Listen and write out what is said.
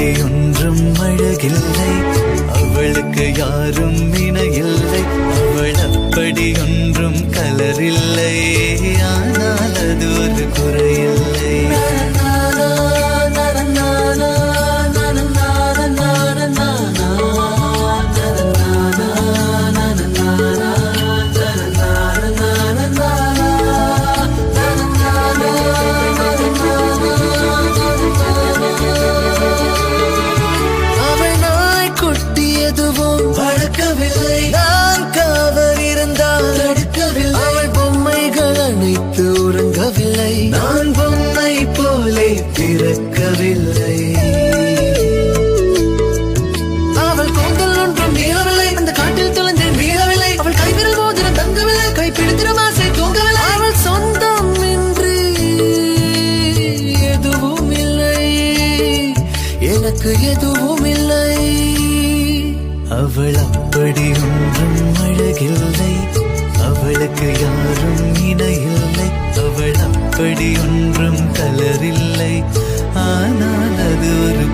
அப்படி ஒன்றும் அழகில்லை, அவளுக்கு யாரும் இணையில்லை. அவள் அப்படி ஒன்றும் கலரில்லை, ஆனால் அது ஒரு குறையில்லை. வளர்க்கவில்லை, நான் காவல் இருந்தால் தடுக்கவில்லை. அவள் பொம்மைகள் அனைத்து உறங்கவில்லை, நான் பொம்மை போலே பிறக்கவில்லை. அவள் கூந்தல் ஒன்றும் மீறவில்லை, அந்த காட்டில் தொலைந்தேன் மீறவில்லை. அவள் கைவிரல் மோதிரம் தங்கவில்லை, கைப்பிடித்திரம் ஆசை தூங்கவில்லை. அவள் சொந்தம் இன்றி எதுவும் இல்லை, எனக்கு எதுவும் இல்லை. அவள் அப்படி ஒன்றும் அழகில்லை, அவளுக்கு யாரும் இணையில்லை. அவள் அப்படி ஒன்றும் கலரில்லை, ஆனால் அது ஒரு